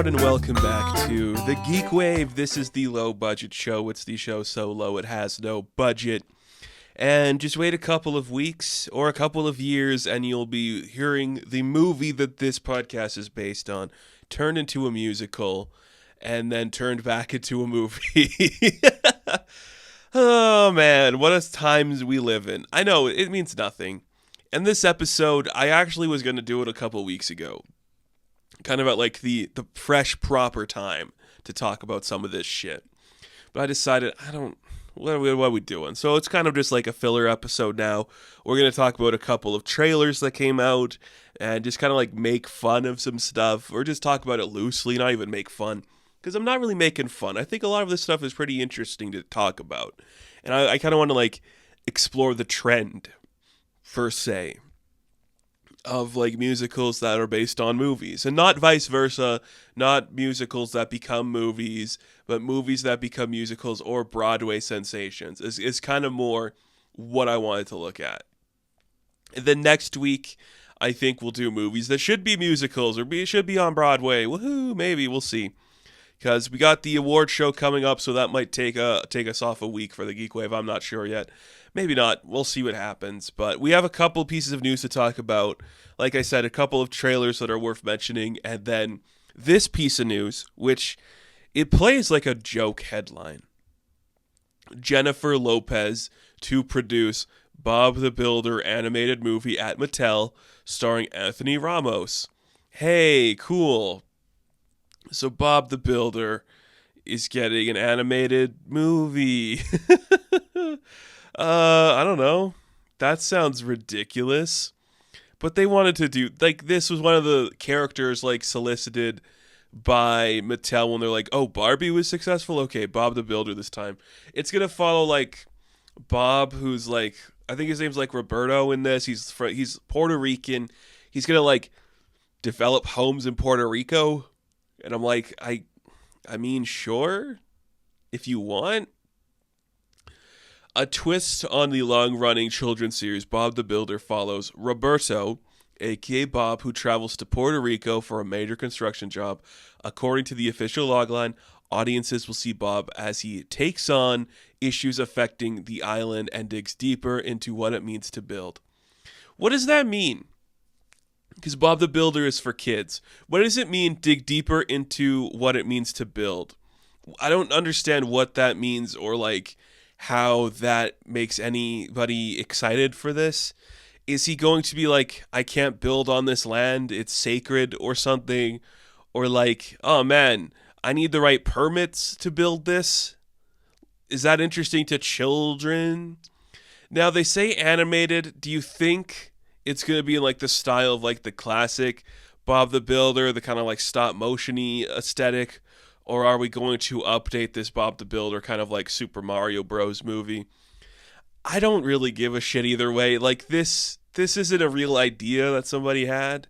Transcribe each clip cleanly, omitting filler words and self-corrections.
everyone, and welcome back to the GeekWave. This is the low-budget show. It's the show so low it has no budget. And just wait a couple of weeks or a couple of years, and you'll be hearing the movie that this podcast is based on turned into a musical, and then turned back into a movie. Oh, man, what a times we live in. I know, it means nothing. And this episode, I actually was going to do it a couple weeks ago. Kind of at like the fresh, proper time to talk about some of this shit. But I decided, what are we doing? So it's kind of just like a filler episode now. We're going to talk about a couple of trailers that came out and just kind of like make fun of some stuff, or just talk about it loosely, not even make fun. Because I'm not really making fun. I think a lot of this stuff is pretty interesting to talk about. And I kind of want to like explore the trend, per se, of like musicals that are based on movies, and not vice versa, not musicals that become movies, but movies that become musicals or Broadway sensations is kind of more what I wanted to look at. And then next week, I think we'll do movies that should be musicals or should be on Broadway. Woohoo, maybe, we'll see. Because we got the award show coming up, so that might take us off a week for the GeekWave. I'm not sure yet. Maybe not. We'll see what happens. But we have a couple pieces of news to talk about. Like I said, a couple of trailers that are worth mentioning. And then this piece of news, which it plays like a joke headline. Jennifer Lopez to produce Bob the Builder animated movie at Mattel starring Anthony Ramos. Hey, cool. So Bob the Builder is getting an animated movie. I don't know. That sounds ridiculous. But they wanted to do, like, this was one of the characters, like, solicited by Mattel when they're like, oh, Barbie was successful? Okay, Bob the Builder this time. It's going to follow, like, Bob, who's, like, I think his name's, like, Roberto in this. He's Puerto Rican. He's going to, like, develop homes in Puerto Rico. And I'm like, I mean, sure, if you want. A twist on the long-running children's series, Bob the Builder follows Roberto, a.k.a. Bob, who travels to Puerto Rico for a major construction job. According to the official logline, audiences will see Bob as he takes on issues affecting the island and digs deeper into what it means to build. What does that mean? Because Bob the Builder is for kids. What does it mean, dig deeper into what it means to build? I don't understand what that means, or like how that makes anybody excited for this. Is he going to be like, I can't build on this land, it's sacred or something? Or like, oh man, I need the right permits to build this? Is that interesting to children? Now they say animated. Do you think it's going to be in like the style of like the classic Bob the Builder, the kind of like stop motion-y aesthetic? Or are we going to update this Bob the Builder kind of like Super Mario Bros. Movie? I don't really give a shit either way. Like, this isn't a real idea that somebody had.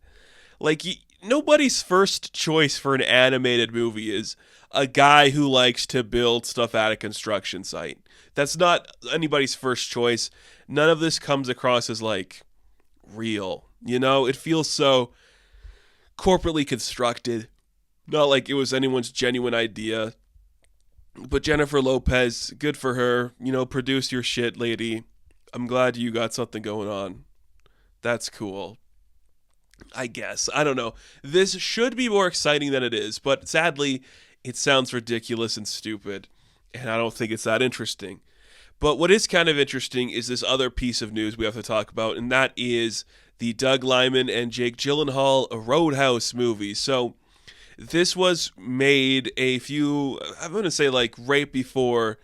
Like, nobody's first choice for an animated movie is a guy who likes to build stuff at a construction site. That's not anybody's first choice. None of this comes across as, like, real. You know, it feels so corporately constructed. Not like it was anyone's genuine idea. But Jennifer Lopez, good for her. You know, produce your shit, lady. I'm glad you got something going on. That's cool. I guess. I don't know. This should be more exciting than it is, but sadly, it sounds ridiculous and stupid, and I don't think it's that interesting. But what is kind of interesting is this other piece of news we have to talk about, and that is the Doug Liman and Jake Gyllenhaal Roadhouse movie. So this was made I'm going to say like right before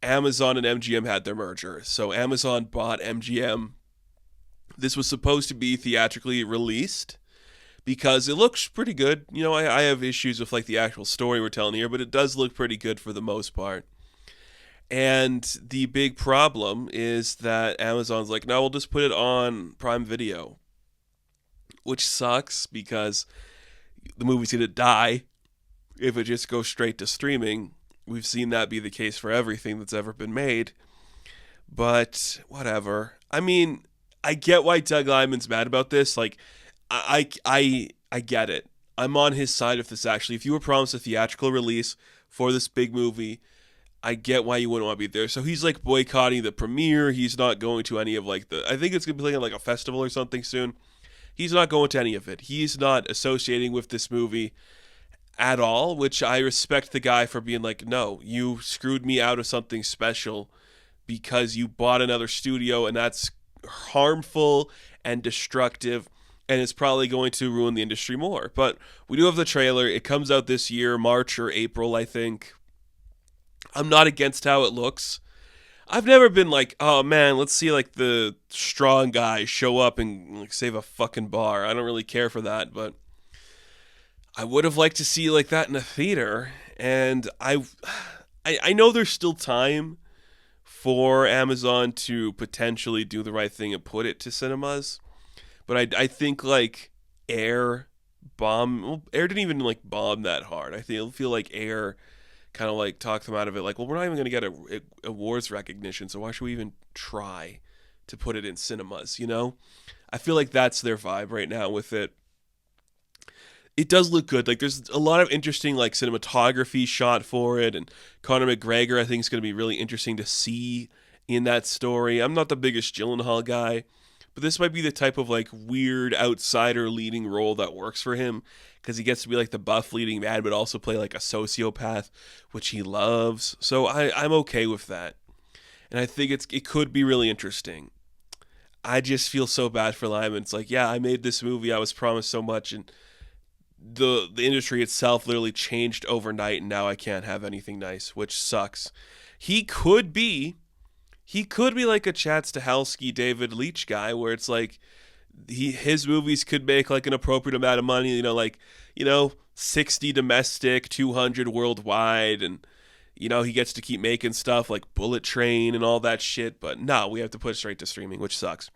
Amazon and MGM had their merger. So Amazon bought MGM. This was supposed to be theatrically released because it looks pretty good. You know, I have issues with like the actual story we're telling here, but it does look pretty good for the most part. And the big problem is that Amazon's like, no, we'll just put it on Prime Video, which sucks because the movie's going to die if it just goes straight to streaming. We've seen that be the case for everything that's ever been made. But whatever. I mean, I get why Doug Liman's mad about this. Like, I get it. I'm on his side of this, actually. If you were promised a theatrical release for this big movie, I get why you wouldn't want to be there. So he's like boycotting the premiere. He's not going to any of like I think it's going to be like a festival or something soon. He's not going to any of it. He's not associating with this movie at all, which I respect the guy for being like, no, you screwed me out of something special because you bought another studio, and that's harmful and destructive, and it's probably going to ruin the industry more. But we do have the trailer. It comes out this year, March or April, I think. I'm not against how it looks. I've never been like, oh man, let's see like the strong guy show up and like save a fucking bar. I don't really care for that, but I would have liked to see like that in a theater. And I know there's still time for Amazon to potentially do the right thing and put it to cinemas, but I think like Air didn't even like bomb that hard. I feel like Air kind of like talk them out of it. Like, well, we're not even going to get a awards recognition, so why should we even try to put it in cinemas? You know, I feel like that's their vibe right now with it. It does look good. Like, there's a lot of interesting like cinematography shot for it, and Conor McGregor I think is going to be really interesting to see in that story. I'm not the biggest Gyllenhaal guy, but this might be the type of like weird outsider leading role that works for him, because he gets to be like the buff leading man, but also play like a sociopath, which he loves. So I'm okay with that, and I think it could be really interesting. I just feel so bad for Lyman. It's like, yeah, I made this movie, I was promised so much, and the industry itself literally changed overnight, and now I can't have anything nice, which sucks. He could be like a Chad Stahelski, David Leitch guy, where it's like his movies could make like an appropriate amount of money, like 60 domestic, 200 worldwide, and he gets to keep making stuff like Bullet Train and all that shit. But no, we have to put it straight to streaming, which sucks.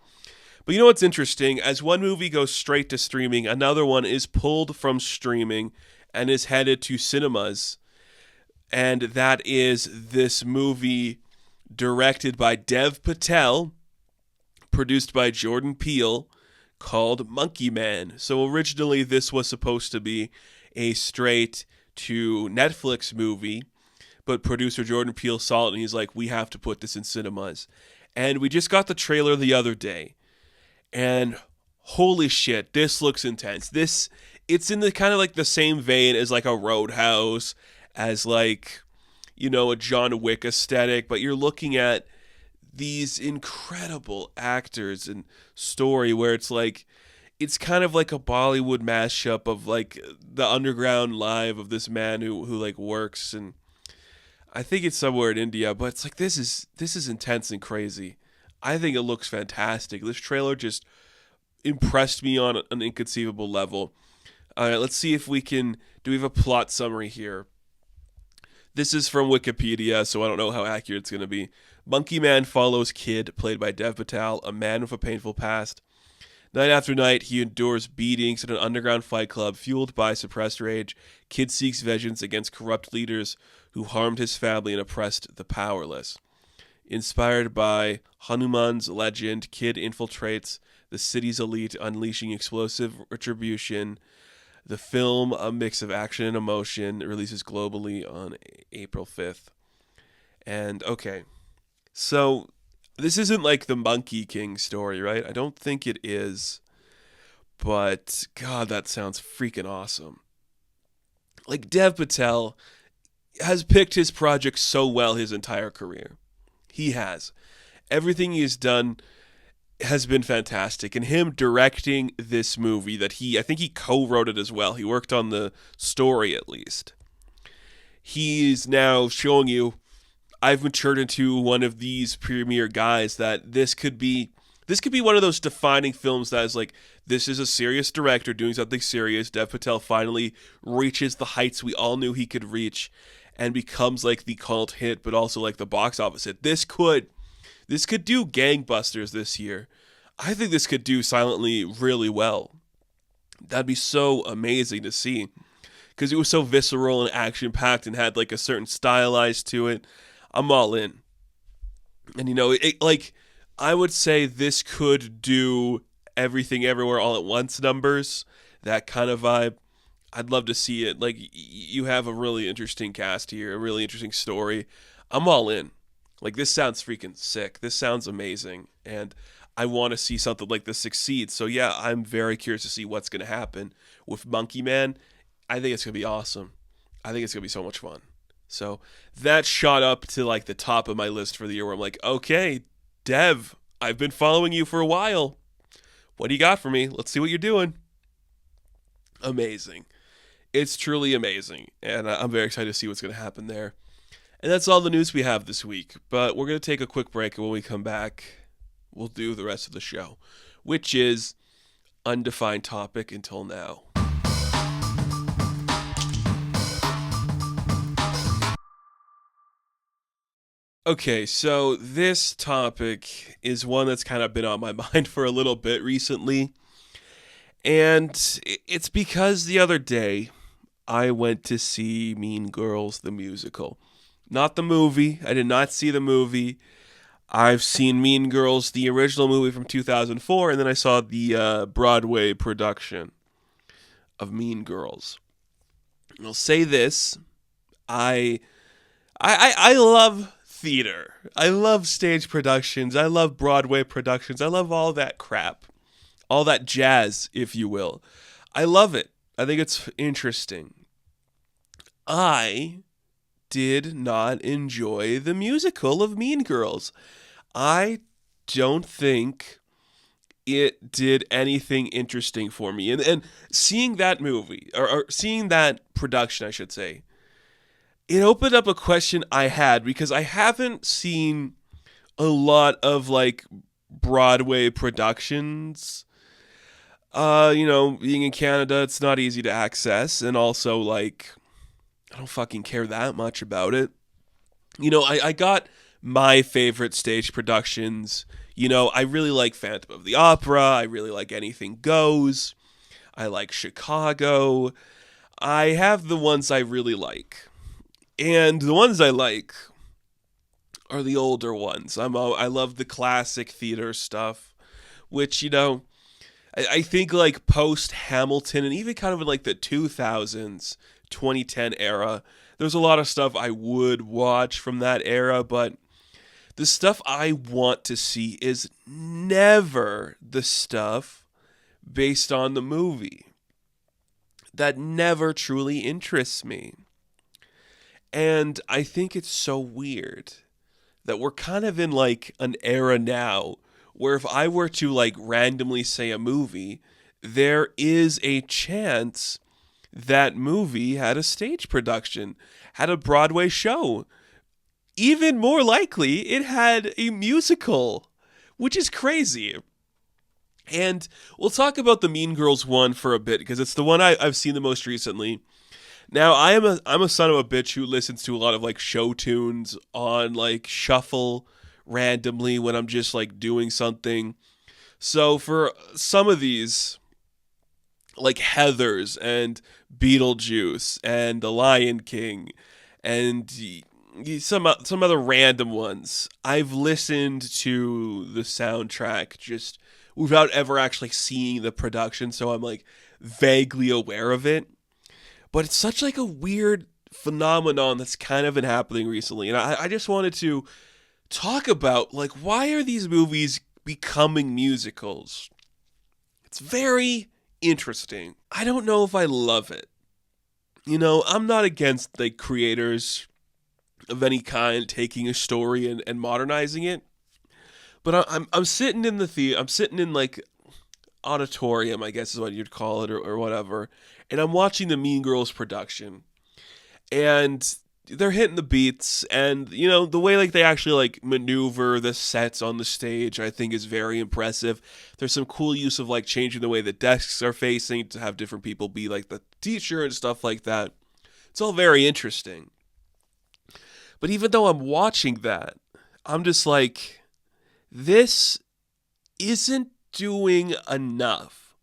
But you know what's interesting? As one movie goes straight to streaming, another one is pulled from streaming and is headed to cinemas. And that is this movie directed by Dev Patel, produced by Jordan Peele, called Monkey Man. So originally this was supposed to be a straight to Netflix movie, but producer Jordan Peele saw it and he's like, we have to put this in cinemas. And we just got the trailer the other day. And holy shit, this looks intense. It's in the kind of like the same vein as like a Roadhouse, as like, a John Wick aesthetic, but you're looking at these incredible actors and story where it's like, it's kind of like a Bollywood mashup of like the underground life of this man who like works, and I think it's somewhere in India, but it's like, this is intense and crazy. I think it looks fantastic. This trailer just impressed me on an inconceivable level. All right, let's see if we have a plot summary here. This is from Wikipedia, so I don't know how accurate it's going to be. Monkey Man follows Kid, played by Dev Patel, a man with a painful past. Night after night, he endures beatings in an underground fight club fueled by suppressed rage. Kid seeks vengeance against corrupt leaders who harmed his family and oppressed the powerless. Inspired by Hanuman's legend, Kid infiltrates the city's elite, unleashing explosive retribution. The film, a mix of action and emotion, releases globally on April 5th. And, okay, so this isn't like the Monkey King story, right? I don't think it is. But, God, that sounds freaking awesome. Like, Dev Patel has picked his project so well his entire career. He has. Everything he's done has been fantastic. And him directing this movie that I think he co-wrote it as well. He worked on the story at least. He's now showing you, I've matured into one of these premier guys that this could be one of those defining films that is like, this is a serious director doing something serious. Dev Patel finally reaches the heights we all knew he could reach and becomes like the cult hit, but also like the box office hit. This could do gangbusters this year. I think this could do silently really well. That'd be so amazing to see, because it was so visceral and action-packed and had like a certain stylized to it. I'm all in. And I would say this could do Everything Everywhere All at Once numbers, that kind of vibe. I'd love to see it. Like, you have a really interesting cast here, a really interesting story. I'm all in. Like, this sounds freaking sick. This sounds amazing. And I want to see something like this succeed. So, yeah, I'm very curious to see what's going to happen with Monkey Man. I think it's going to be awesome. I think it's going to be so much fun. So, that shot up to, like, the top of my list for the year where I'm like, okay, Dev, I've been following you for a while. What do you got for me? Let's see what you're doing. Amazing. It's truly amazing, and I'm very excited to see what's going to happen there. And that's all the news we have this week, but we're going to take a quick break, and when we come back, we'll do the rest of the show, which is undefined topic until now. Okay, so this topic is one that's kind of been on my mind for a little bit recently, and it's because the other day I went to see Mean Girls the musical. Not the movie. I did not see the movie. I've seen Mean Girls, the original movie from 2004, and then I saw the Broadway production of Mean Girls. And I'll say this: I, I love theater. I love stage productions. I love Broadway productions. I love all that crap, all that jazz, if you will. I love it. I think it's interesting. I did not enjoy the musical of Mean Girls. I don't think it did anything interesting for me. And seeing that movie, or seeing that production, I should say, it opened up a question I had because I haven't seen a lot of like Broadway productions. Being in Canada, it's not easy to access, and also like I don't fucking care that much about it. I got my favorite stage productions. I really like Phantom of the Opera. I really like Anything Goes. I like Chicago. I have the ones I really like. And the ones I like are the older ones. I love the classic theater stuff, which, I think like post Hamilton and even kind of in like the 2000s, 2010 era, there's a lot of stuff I would watch from that era, but the stuff I want to see is never the stuff based on the movie. That never truly interests me. And I think it's so weird that we're kind of in like an era now where if I were to like randomly say a movie, there is a chance that movie had a stage production, had a Broadway show. Even more likely, it had a musical, which is crazy. And we'll talk about the Mean Girls one for a bit because it's the one I've seen the most recently. Now, I'm a son of a bitch who listens to a lot of like show tunes on like shuffle randomly when I'm just like doing something. So for some of these, like Heathers and Beetlejuice and The Lion King and some other random ones, I've listened to the soundtrack just without ever actually seeing the production, so I'm like vaguely aware of it. But it's such like a weird phenomenon that's kind of been happening recently. And I just wanted to talk about like why are these movies becoming musicals? It's very interesting. I don't know if I love it. I'm not against like creators of any kind taking a story and modernizing it. But I'm sitting in the theater. I'm sitting in like auditorium, I guess is what you'd call it, or whatever. And I'm watching the Mean Girls production, and they're hitting the beats, and the way like they actually like maneuver the sets on the stage, I think is very impressive. There's some cool use of like changing the way the desks are facing to have different people be like the teacher and stuff like that. It's all very interesting. But even though I'm watching that, I'm just like, this isn't doing enough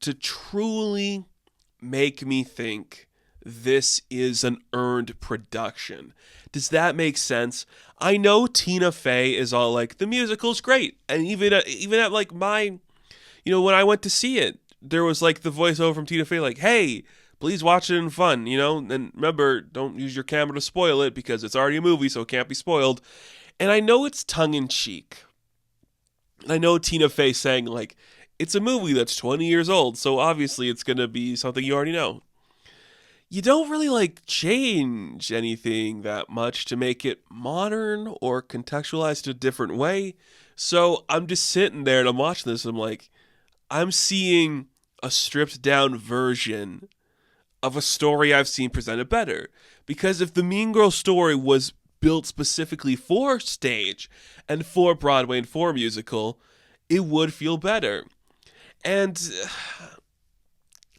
to truly make me think this is an earned production. Does that make sense? I know Tina Fey is all like, the musical's great. And even at like my, when I went to see it, there was like the voiceover from Tina Fey like, hey, please watch it in fun, and remember, don't use your camera to spoil it because it's already a movie, so it can't be spoiled. And I know it's tongue-in-cheek. I know Tina Fey saying, like, it's a movie that's 20 years old, so obviously it's going to be something you already know. You don't really, like, change anything that much to make it modern or contextualized in a different way. So I'm just sitting there and I'm watching this and I'm like, I'm seeing a stripped down version of a story I've seen presented better. Because if the Mean Girl story was built specifically for stage and for Broadway and for musical, it would feel better. And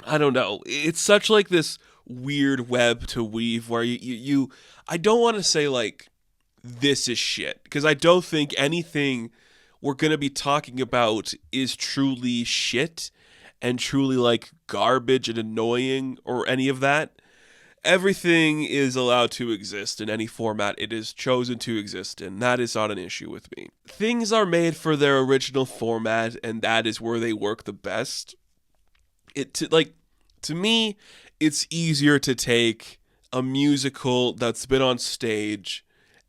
I don't know. It's such like this weird web to weave where you I don't want to say like this is shit, because I don't think anything we're going to be talking about is truly shit and truly like garbage and annoying or any of that. Everything is allowed to exist in any format it is chosen to exist in. That is not an issue with me. Things are made for their original format, and that is where they work the best. To me, it's easier to take a musical that's been on stage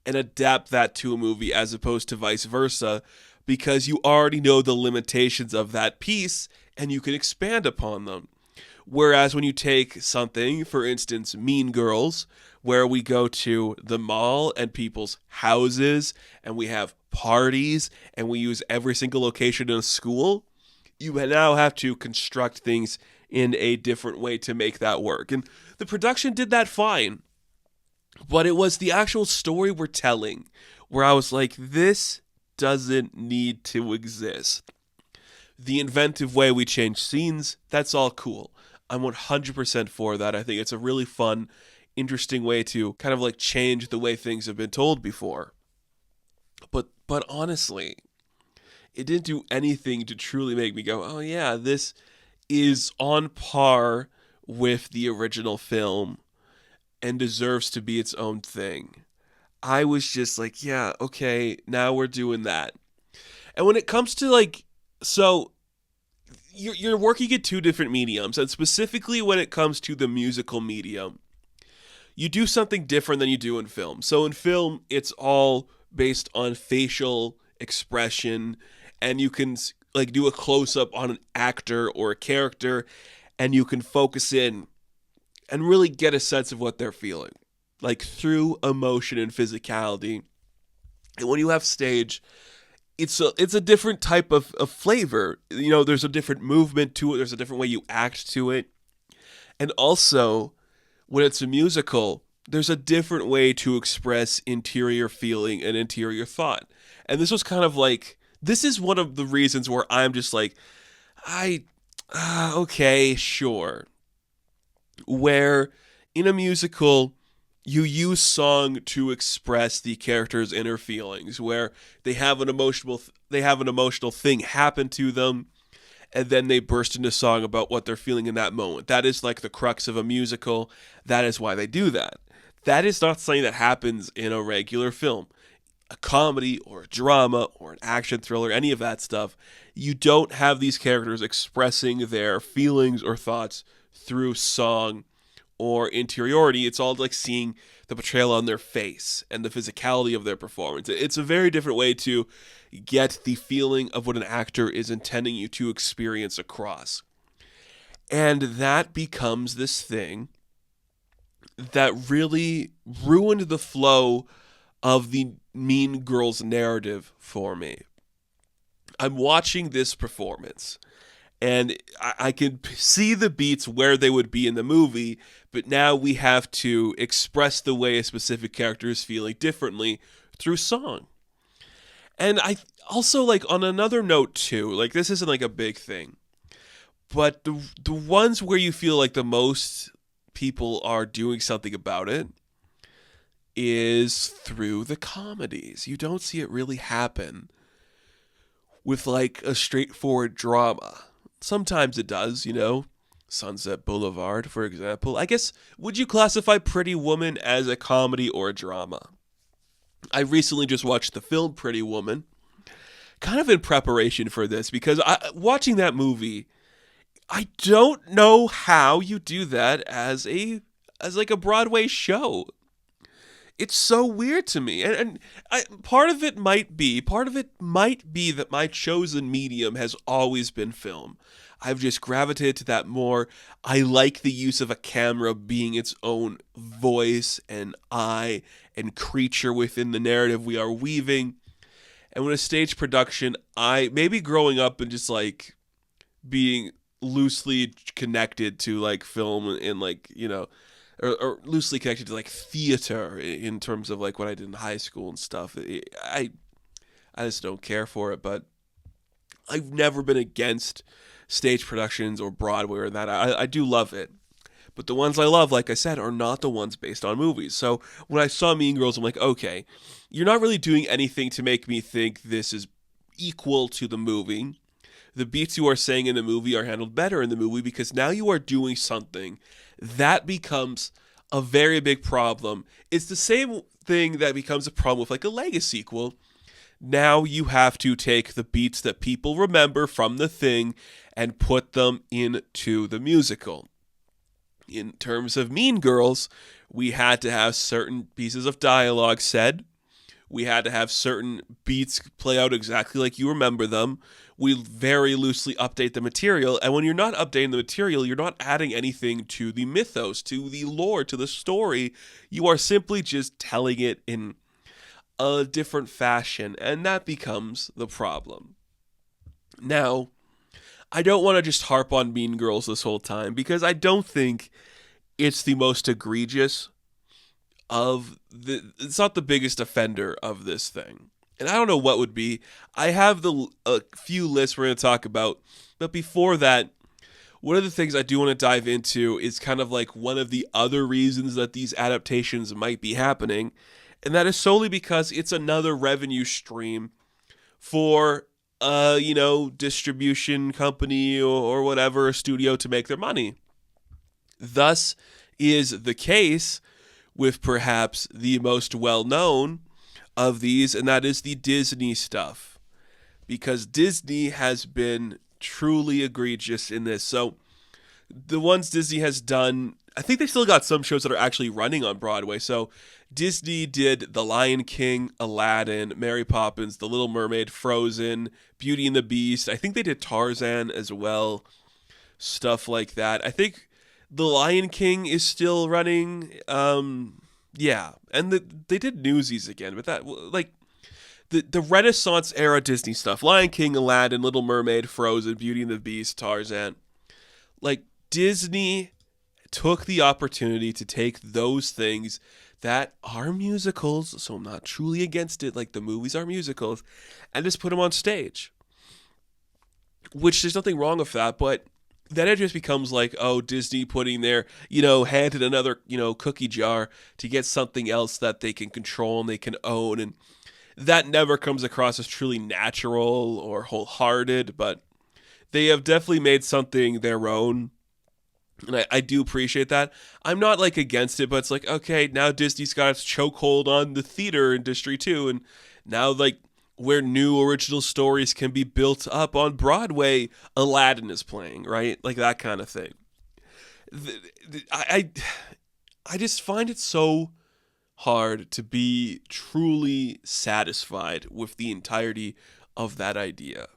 and adapt that to a movie as opposed to vice versa, because you already know the limitations of that piece and you can expand upon them. Whereas when you take something, for instance, Mean Girls, where we go to the mall and people's houses and we have parties and we use every single location in a school, you now have to construct things in a different way to make that work. And the production did that fine. But it was the actual story we're telling where I was like, this doesn't need to exist. The inventive way we change scenes, that's all cool. I'm 100% for that. I think it's a really fun, interesting way to kind of like change the way things have been told before. But honestly, it didn't do anything to truly make me go, oh yeah, this is on par with the original film and deserves to be its own thing. I was just like, yeah, okay, now we're doing that. And when it comes to like, so you're working at two different mediums, and specifically when it comes to the musical medium, you do something different than you do in film. So in film, it's all based on facial expression, and you can like do a close-up on an actor or a character, and you can focus in and really get a sense of what they're feeling, like through emotion and physicality. And when you have stage, it's a different type of flavor. There's a different movement to it. There's a different way you act to it. And also, when it's a musical, there's a different way to express interior feeling and interior thought. And this was kind of like, this is one of the reasons where I'm just like, okay, sure. Where in a musical, you use song to express the character's inner feelings, where they have an emotional thing happen to them, and then they burst into song about what they're feeling in that moment. That is like the crux of a musical. That is why they do that. That is not something that happens in a regular film. A comedy or a drama or an action thriller, any of that stuff, you don't have these characters expressing their feelings or thoughts through song or interiority. It's all like seeing the portrayal on their face and the physicality of their performance. It's a very different way to get the feeling of what an actor is intending you to experience across. And that becomes this thing that really ruined the flow of the Mean Girls narrative for me. I'm watching this performance, and I can see the beats where they would be in the movie, but now we have to express the way a specific character is feeling differently through song. And I also, like, on another note too, like, this isn't like a big thing, but the ones where you feel like the most people are doing something about it is through the comedies. You don't see it really happen with like a straightforward drama. Sometimes it does, Sunset Boulevard, for example. I guess, would you classify Pretty Woman as a comedy or a drama? I recently just watched the film Pretty Woman, kind of in preparation for this, because watching that movie, I don't know how you do that as like a Broadway show. It's so weird to me, and part of it might be that my chosen medium has always been film. I've just gravitated to that more. I like the use of a camera being its own voice and eye and creature within the narrative we are weaving. And when a stage production, I maybe growing up and just like being loosely connected to like film and like or loosely connected to like theater in terms of like what I did in high school and stuff. I just don't care for it, but I've never been against stage productions or Broadway or that. I do love it. But the ones I love, like I said, are not the ones based on movies. So when I saw Mean Girls, I'm like, okay, you're not really doing anything to make me think this is equal to the movie. The beats you are saying in the movie are handled better in the movie because now you are doing something that becomes a very big problem. It's the same thing that becomes a problem with like a Lego sequel. Now you have to take the beats that people remember from the thing and put them into the musical. In terms of Mean Girls, we had to have certain pieces of dialogue said. We had to have certain beats play out exactly like you remember them. We very loosely update the material. And when you're not updating the material, you're not adding anything to the mythos, to the lore, to the story. You are simply just telling it in a different fashion. And that becomes the problem. Now, I don't want to just harp on Mean Girls this whole time because I don't think it's the most egregious it's not the biggest offender of this thing. And I don't know what would be. I have a few lists we're going to talk about, but before that, one of the things I do want to dive into is kind of like one of the other reasons that these adaptations might be happening, and that is solely because it's another revenue stream for distribution company or whatever, a studio to make their money. Thus is the case with perhaps the most well-known of these, and that is the Disney stuff. Because Disney has been truly egregious in this. So the ones Disney has done, I think they still got some shows that are actually running on Broadway. So Disney did The Lion King, Aladdin, Mary Poppins, The Little Mermaid, Frozen, Beauty and the Beast. I think they did Tarzan as well. Stuff like that. I think The Lion King is still running. Yeah, and they did Newsies again, but that like the Renaissance era Disney stuff: Lion King, Aladdin, Little Mermaid, Frozen, Beauty and the Beast, Tarzan. Like Disney took the opportunity to take those things that are musicals, so I'm not truly against it. Like the movies are musicals, and just put them on stage. Which there's nothing wrong with that, but then it just becomes like, oh, Disney putting their, hand in another, cookie jar to get something else that they can control and they can own. And that never comes across as truly natural or wholehearted, but they have definitely made something their own. And I do appreciate that. I'm not like against it, but it's like, okay, now Disney's got its chokehold on the theater industry too. And now like where new original stories can be built up on Broadway, Aladdin is playing, right? Like that kind of thing. I just find it so hard to be truly satisfied with the entirety of that idea.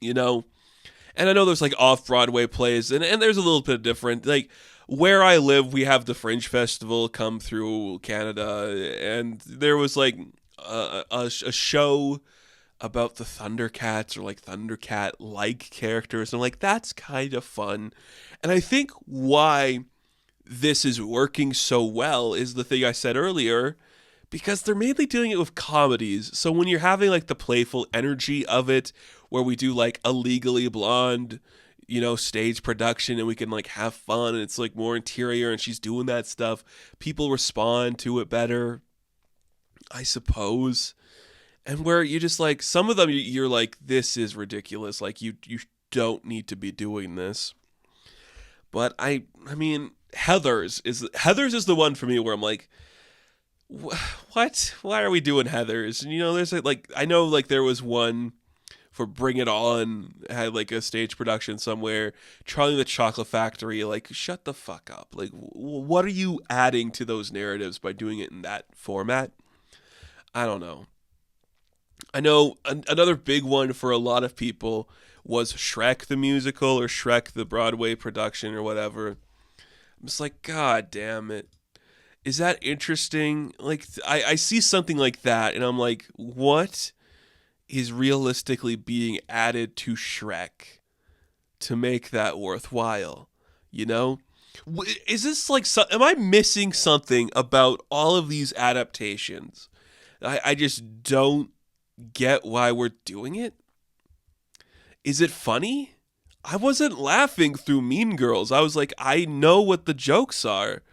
And I know there's like off-Broadway plays, and there's a little bit different. Like where I live, we have the Fringe Festival come through Canada, and there was like a show about the Thundercats or like Thundercat-like characters. And I'm like, that's kind of fun. And I think why this is working so well is the thing I said earlier, because they're mainly doing it with comedies. So when you're having like the playful energy of it, where we do like a Legally Blonde, stage production and we can like have fun and it's like more interior and she's doing that stuff, people respond to it better, I suppose. And where you just like, some of them you're like, this is ridiculous. Like you don't need to be doing this. But I mean, Heathers is the one for me where I'm like, what? Why are we doing Heathers? And there's like I know like there was one for Bring It On had like a stage production somewhere. Charlie and the Chocolate Factory, like shut the fuck up. Like what are you adding to those narratives by doing it in that format? I don't know. I know another big one for a lot of people was Shrek the musical or Shrek the Broadway production or whatever. I'm just like, God damn it. Is that interesting? Like, I see something like that, and I'm like, what is realistically being added to Shrek to make that worthwhile? You know? Is this like, am I missing something about all of these adaptations? I just don't get why we're doing it. Is it funny? I wasn't laughing through Mean Girls. I was like, I know what the jokes are.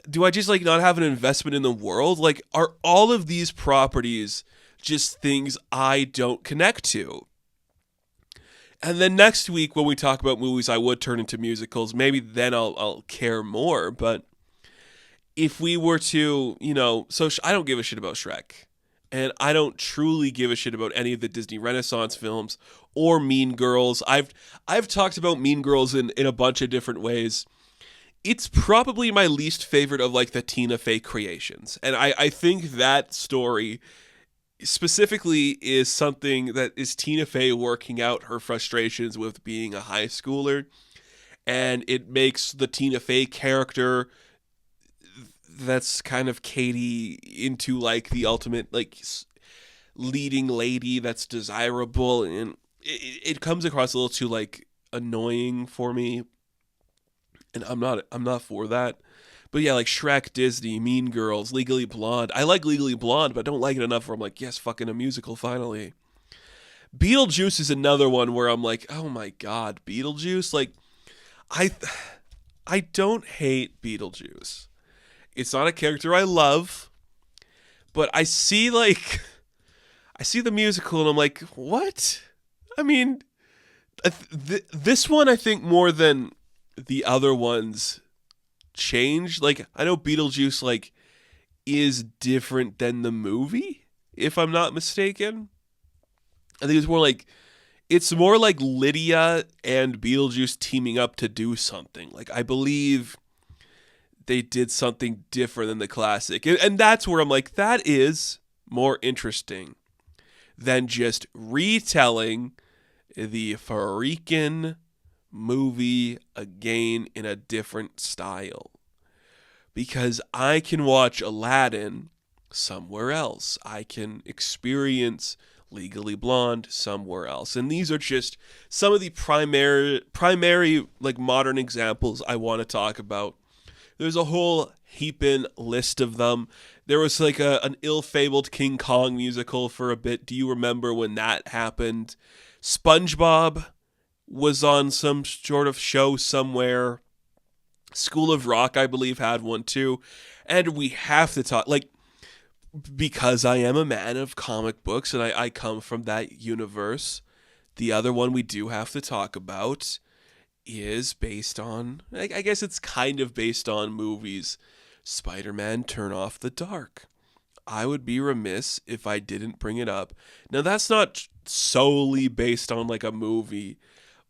Do I just like not have an investment in the world? Like, are all of these properties just things I don't connect to? And then next week when we talk about movies I would turn into musicals, maybe then I'll care more. But if we were to, so I don't give a shit about Shrek. And I don't truly give a shit about any of the Disney Renaissance films or Mean Girls. I've talked about Mean Girls in a bunch of different ways. It's probably my least favorite of like the Tina Fey creations. And I think that story specifically is something that is Tina Fey working out her frustrations with being a high schooler. And it makes the Tina Fey character that's kind of Katie into like the ultimate like leading lady that's desirable. And it comes across a little too like annoying for me. And I'm not for that. But yeah, like Shrek, Disney, Mean Girls, Legally Blonde. I like Legally Blonde, but I don't like it enough where I'm like, yes, fucking a musical finally. Beetlejuice is another one where I'm like, oh my god, Beetlejuice. Like, I don't hate Beetlejuice. It's not a character I love, but I see the musical and I'm like, what? I mean, this one I think more than the other ones changed. Like, I know Beetlejuice like is different than the movie, if I'm not mistaken. I think it's more like Lydia and Beetlejuice teaming up to do something. Like, I believe they did something different than the classic. And that's where I'm like, that is more interesting than just retelling the freaking movie again in a different style. Because I can watch Aladdin somewhere else. I can experience Legally Blonde somewhere else. And these are just some of the primary like modern examples I want to talk about. There's a whole heaping list of them. There was like an ill-fabled King Kong musical for a bit. Do you remember when that happened? SpongeBob was on some sort of show somewhere. School of Rock, I believe, had one too. And we have to talk, like, because I am a man of comic books and I come from that universe, the other one we do have to talk about is based on, I guess it's kind of based on movies. Spider-Man Turn Off the Dark. I would be remiss if I didn't bring it up. Now, that's not solely based on like a movie,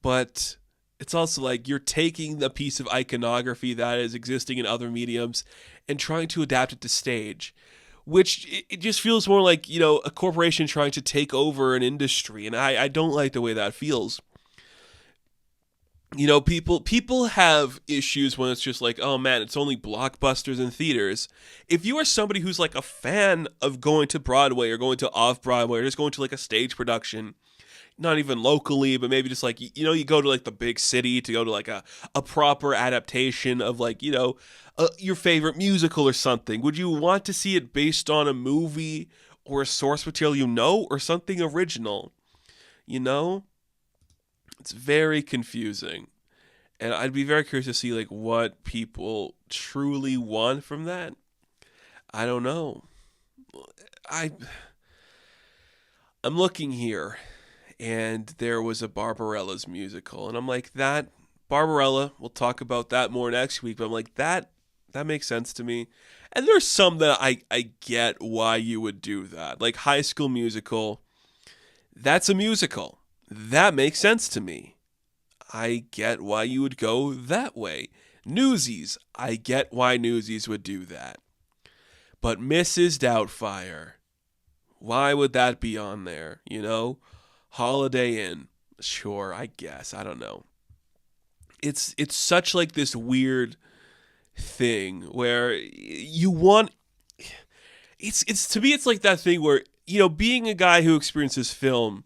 but it's also like you're taking the piece of iconography that is existing in other mediums and trying to adapt it to stage, which it just feels more like, a corporation trying to take over an industry. And I don't like the way that feels. People have issues when it's just like, oh man, it's only blockbusters in theaters. If you are somebody who's like a fan of going to Broadway or going to off-Broadway or just going to like a stage production, not even locally, but maybe just like, you go to like the big city to go to like a proper adaptation of like, your favorite musical or something. Would you want to see it based on a movie or a source material or something original? It's very confusing. And I'd be very curious to see like what people truly want from that. I don't know. I'm looking here, and there was a Barbarella's musical, and I'm like, that Barbarella, we'll talk about that more next week, but I'm like, that makes sense to me. And there's some that I get why you would do that. Like High School Musical, That's a musical. That makes sense to me. I get why you would go that way. Newsies. I get why Newsies would do that. But Mrs. Doubtfire, why would that be on there? You know? Holiday Inn. Sure, I guess. I don't know. It's such like this weird thing where you want it's to me it's like that thing where, being a guy who experiences film,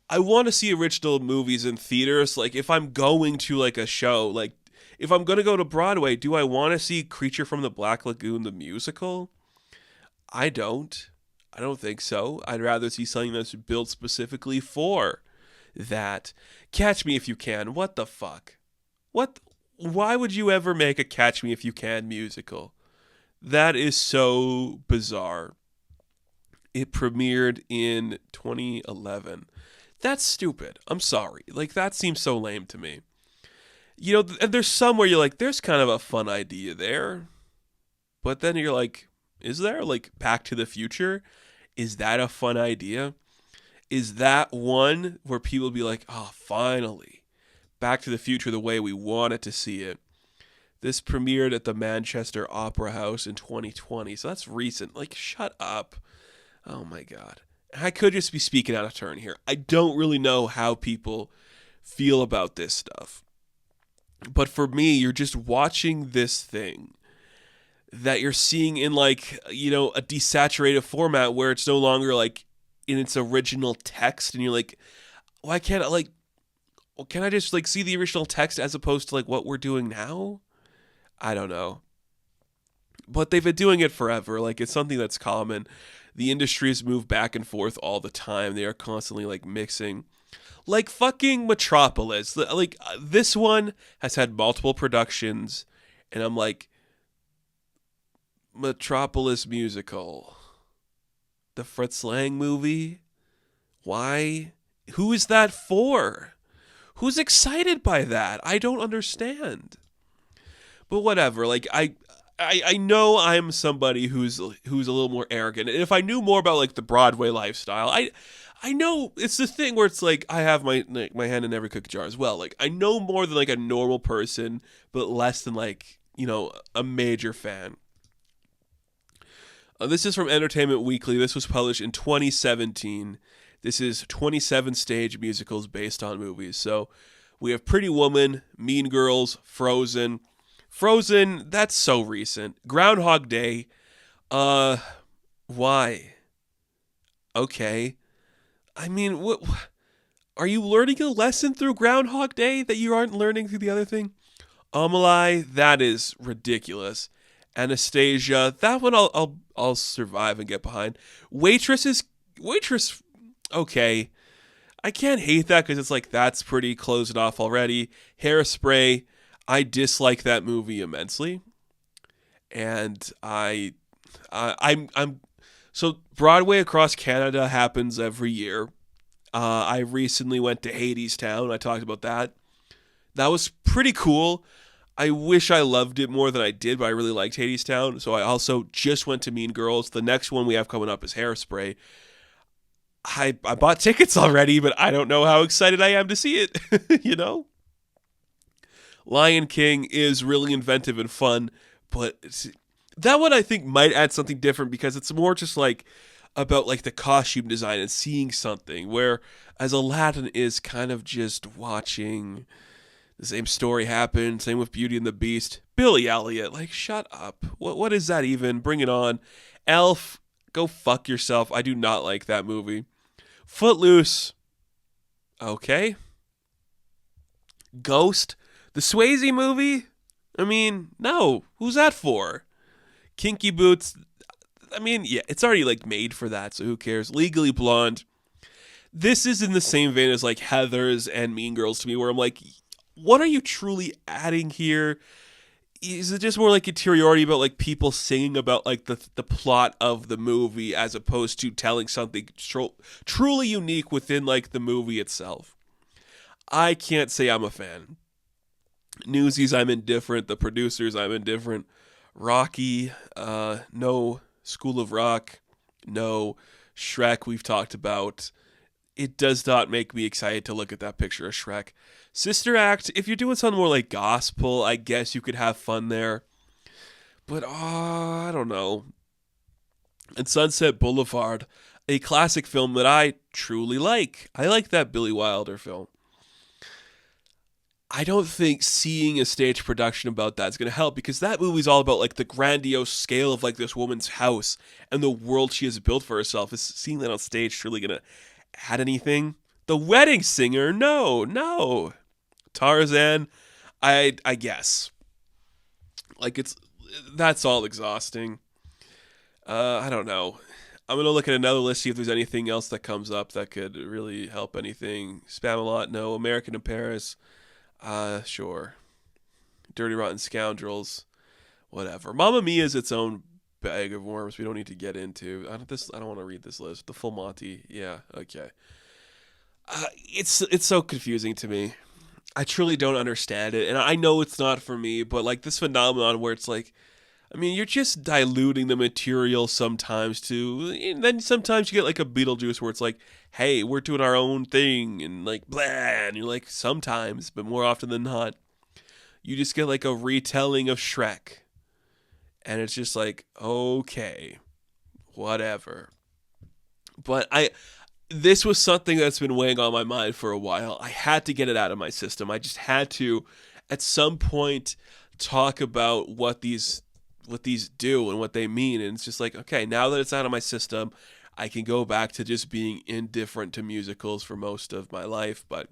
I want to see original movies in theaters. Like if I'm going to like a show, like if I'm going to go to Broadway, do I want to see Creature from the Black Lagoon the musical? I don't. I don't think so. I'd rather see something that's built specifically for that. Catch Me If You Can. What the fuck? What? Why would you ever make a Catch Me If You Can musical? That is so bizarre. It premiered in 2011. That's stupid. I'm sorry. Like, that seems so lame to me. And there's some where you're like, there's kind of a fun idea there. But then you're like, is there? Like, Back to the Future? Is that a fun idea? Is that one where people be like, oh, finally, Back to the Future the way we wanted to see it? This premiered at the Manchester Opera House in 2020, so that's recent. Like, shut up. Oh my God. I could just be speaking out of turn here. I don't really know how people feel about this stuff. But for me, you're just watching this thing that you're seeing in like, a desaturated format where it's no longer like in its original text. And you're like, why can't I can I just like see the original text as opposed to like what we're doing now? I don't know. But they've been doing it forever. Like it's something that's common. The industries move back and forth all the time. They are constantly like mixing. Like fucking Metropolis. Like this one has had multiple productions. And I'm like, Metropolis musical. The Fritz Lang movie? Why? Who is that for? Who's excited by that? I don't understand. But whatever. Like I know I'm somebody who's a little more arrogant. And if I knew more about like the Broadway lifestyle, I know it's the thing where it's like I have my hand in every cookie jar as well. Like I know more than like a normal person, but less than like, a major fan. This is from Entertainment Weekly. This was published in 2017. This is 27 stage musicals based on movies. So we have Pretty Woman, Mean Girls, Frozen. Frozen, that's so recent. Groundhog Day. Why? Okay. I mean, what? Are you learning a lesson through Groundhog Day that you aren't learning through the other thing? Amelie, that is ridiculous. Anastasia, that one I'll survive and get behind. Waitress, okay. I can't hate that because it's like that's pretty closed off already. Hairspray, I dislike that movie immensely, and I'm so Broadway across Canada happens every year. I recently went to Hadestown. I talked about that. That was pretty cool. I wish I loved it more than I did, but I really liked Hadestown. So I also just went to Mean Girls. The next one we have coming up is Hairspray. I bought tickets already, but I don't know how excited I am to see it, Lion King is really inventive and fun, but that one I think might add something different because it's more just like about like the costume design and seeing something, where as Aladdin is kind of just watching the same story happen. Same with Beauty and the Beast. Billy Elliot, like shut up. What is that even? Bring it on. Elf, go fuck yourself. I do not like that movie. Footloose, okay. Ghost, the Swayze movie? I mean, no. Who's that for? Kinky Boots, I mean, yeah, it's already like made for that, so who cares? Legally Blonde. This is in the same vein as like Heathers and Mean Girls to me, where I'm like, what are you truly adding here? Is it just more like interiority about like people singing about like the plot of the movie as opposed to telling something truly unique within like the movie itself? I can't say I'm a fan. Newsies, I'm indifferent. The producers, I'm indifferent. Rocky, no. School of Rock, no. Shrek, we've talked about. it does not make me excited to look at that picture of Shrek. Sister Act, if you're doing something more like gospel, I guess you could have fun there. But I don't know. And Sunset Boulevard, a classic film that I truly like. I like that Billy Wilder film. I don't think seeing a stage production about that is going to help, because that movie's all about like the grandiose scale of like this woman's house and the world she has built for herself. Is seeing that on stage truly going to add anything? The Wedding Singer? No. Tarzan? I guess. Like that's all exhausting. I don't know. I'm going to look at another list, see if there's anything else that comes up that could really help anything. Spamalot? No. American in Paris? Sure. Dirty Rotten Scoundrels, whatever. Mamma Mia is its own bag of worms we don't need to get into. I don't want to read this list. The Full Monty, yeah, okay. It's so confusing to me. I truly don't understand it, and I know it's not for me, but like this phenomenon where it's like, I mean, you're just diluting the material sometimes too. And then sometimes you get like a Beetlejuice where it's like, hey, we're doing our own thing, and like, blah, and you're like, sometimes, but more often than not, you just get like a retelling of Shrek. And it's just like, okay, whatever. But this was something that's been weighing on my mind for a while. I had to get it out of my system. I just had to, at some point, talk about what these do and what they mean. And it's just like, okay, now that it's out of my system, I can go back to just being indifferent to musicals for most of my life. But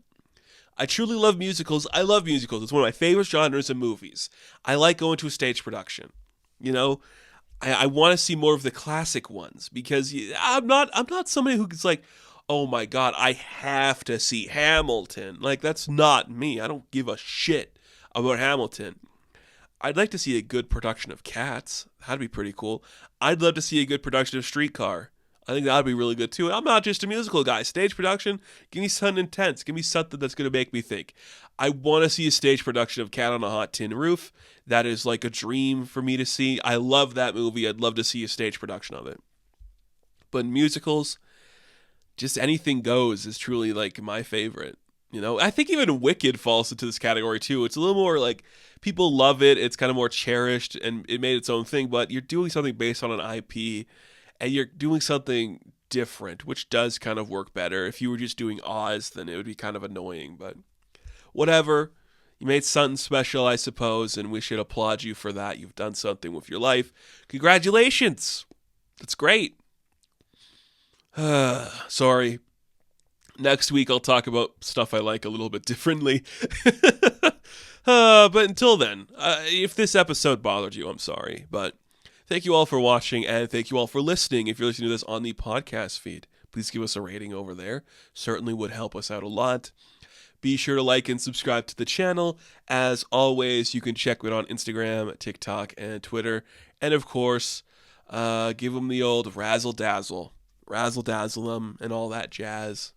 I truly love musicals. I love musicals. It's one of my favorite genres of movies. I like going to a stage production. You know, I want to see more of the classic ones, because I'm not somebody who's like, oh my God, I have to see Hamilton. Like, that's not me. I don't give a shit about Hamilton. I'd like to see a good production of Cats. That'd be pretty cool. I'd love to see a good production of Streetcar. I think that'd be really good too. I'm not just a musical guy. Stage production, give me something intense. Give me something that's going to make me think. I want to see a stage production of Cat on a Hot Tin Roof. That is like a dream for me to see. I love that movie. I'd love to see a stage production of it. But musicals, just anything goes is truly like my favorite. You know, I think even Wicked falls into this category too. It's a little more like people love it. It's kind of more cherished and it made its own thing, but you're doing something based on an IP and you're doing something different, which does kind of work better. If you were just doing Oz, then it would be kind of annoying, but whatever. You made something special, I suppose, and we should applaud you for that. You've done something with your life. Congratulations. That's great. Sorry. Next week, I'll talk about stuff I like a little bit differently. But until then, if this episode bothered you, I'm sorry. But thank you all for watching, and thank you all for listening. If you're listening to this on the podcast feed, please give us a rating over there. Certainly would help us out a lot. Be sure to like and subscribe to the channel. As always, you can check it on Instagram, TikTok, and Twitter. And of course, give them the old razzle-dazzle. Razzle-dazzle them and all that jazz.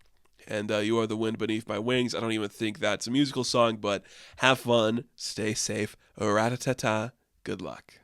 And You Are the Wind Beneath My Wings. I don't even think that's a musical song, but have fun, stay safe, rat-a-ta-ta, good luck.